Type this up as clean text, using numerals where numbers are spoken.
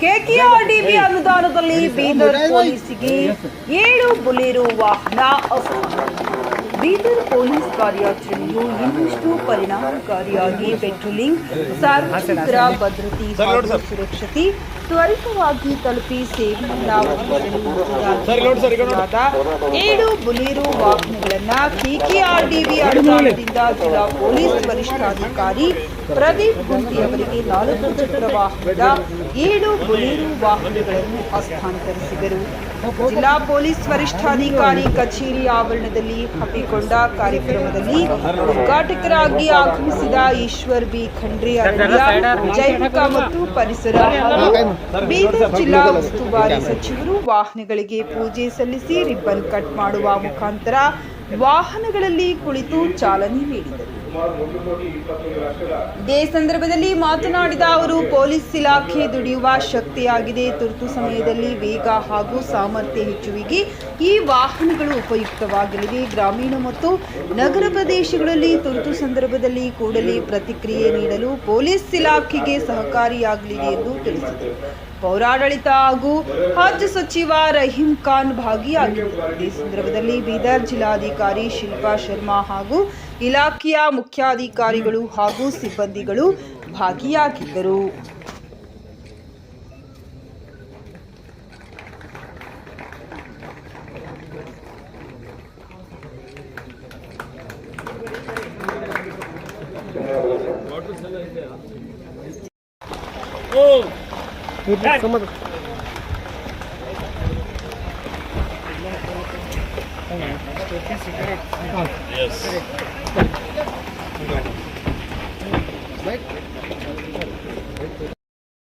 KKRDB ಅನುದಾನದಲ್ಲಿ ಬೀದರ್ ಪೊಲೀಸಿಗೆ 7 ಬುಲೆರೋ ವಾಹನ ಅಸ್ತ್ರ. ಬೀದರ್ ಪೊಲೀಸ್ ಕಾರ್ಯಾಚರಣೆಯು ಇನ್ನಷ್ಟು ಪರಿಣಾಮಕಾರಿಯಾಗಿ ಪೆಟ್ರೋಲಿಂಗ್, ಸಾರ್ವಜನಿಕರ ಭದ್ರತೆ ಹಾಗೂ ಸುರಕ್ಷತೆ ತ್ವರಿತವಾಗಿ ತಲುಪಿ ಸೇವೆಯನ್ನು ಒದಗಿಸಲು 7 ಬುಲೆರೋ ವಾಹನಗಳನ್ನು ಕೆಕೆಆರ್ಡಿಬಿ ಅನುದಾನದಿಂದ ಜಿಲ್ಲಾ ಪೊಲೀಸ್ ವರಿಷ್ಠಾಧಿಕಾರಿ ಪ್ರದೀಪ್ ಗುಂತಿ ಅವರಿಗೆ 4 ಚಕ್ರ ವಾಹನದ 7 ಬುಲೆರೋ ವಾಹನಗಳನ್ನು ಹಸ್ತಾಂತರಿಸಿದರು. ಜಿಲ್ಲಾ ಪೊಲೀಸ್ ವರಿಷ್ಠಾಧಿಕಾರಿ ಕಚೇರಿ ಆವರಣದಲ್ಲಿ ಹಮ್ಮಿಕೊಂಡ ಕಾರ್ಯಕ್ರಮದಲ್ಲಿ ಉದ್ಘಾಟಕರಾಗಿ ಆಗಮಿಸಿದ ಈಶ್ವರ್ ಬಿ ಖಂಡ್ರೆ ಅರಣ್ಯ, ಜೈವಿಕ ಮತ್ತು ಪರಿಸರ ಹಾಗೂ ಬೀದರ್ ಜಿಲ್ಲಾ ಉಸ್ತುವಾರಿ ಸಚಿವರು ವಾಹನಗಳಿಗೆ ಪೂಜೆ ಸಲ್ಲಿಸಿ ರಿಬ್ಬನ್ ಕಟ್ ಮಾಡುವ ಮುಖಾಂತರ ವಾಹನಗಳಲ್ಲಿ ಕುಳಿತು ಚಾಲನೆ ನೀಡಿದರು. ಇದೇ ಸಂದರ್ಭದಲ್ಲಿ ಮಾತನಾಡಿದ ಅವರು, ಪೊಲೀಸ್ ಇಲಾಖೆ ದುಡಿಯುವ ಶಕ್ತಿಯಾಗಿದೆ. ತುರ್ತು ಸಮಯದಲ್ಲಿ ವೇಗ ಹಾಗೂ ಸಾಮರ್ಥ್ಯ ಹೆಚ್ಚುವಿಗೆ ಈ ವಾಹನಗಳು ಉಪಯುಕ್ತವಾಗಲಿವೆ. ಗ್ರಾಮೀಣ ಮತ್ತು ನಗರ ಪ್ರದೇಶಗಳಲ್ಲಿ ತುರ್ತು ಸಂದರ್ಭದಲ್ಲಿ ಕೂಡಲೇ ಪ್ರತಿಕ್ರಿಯೆ ನೀಡಲು ಪೊಲೀಸ್ ಇಲಾಖೆಗೆ ಸಹಕಾರಿಯಾಗಲಿದೆ ಎಂದು ತಿಳಿಸಿದರು. ಪೌರಾಡಳಿತ ಹಾಗೂ ಹಜ್ ಸಚಿವ ರಹೀಂ ಖಾನ್ ಭಾಗಿಯಾಗಿದ್ದರು. ಈ ಸಂದರ್ಭದಲ್ಲಿ ಬೀದರ್ ಜಿಲ್ಲಾಧಿಕಾರಿ ಶಿಲ್ಪಾ ಶರ್ಮಾ ಹಾಗೂ ಇಲಾಖೆಯ ಮುಖ್ಯಾಧಿಕಾರಿಗಳು ಹಾಗೂ ಸಿಬ್ಬಂದಿಗಳು ಭಾಗಿಯಾಗಿದ್ದರು. Yes.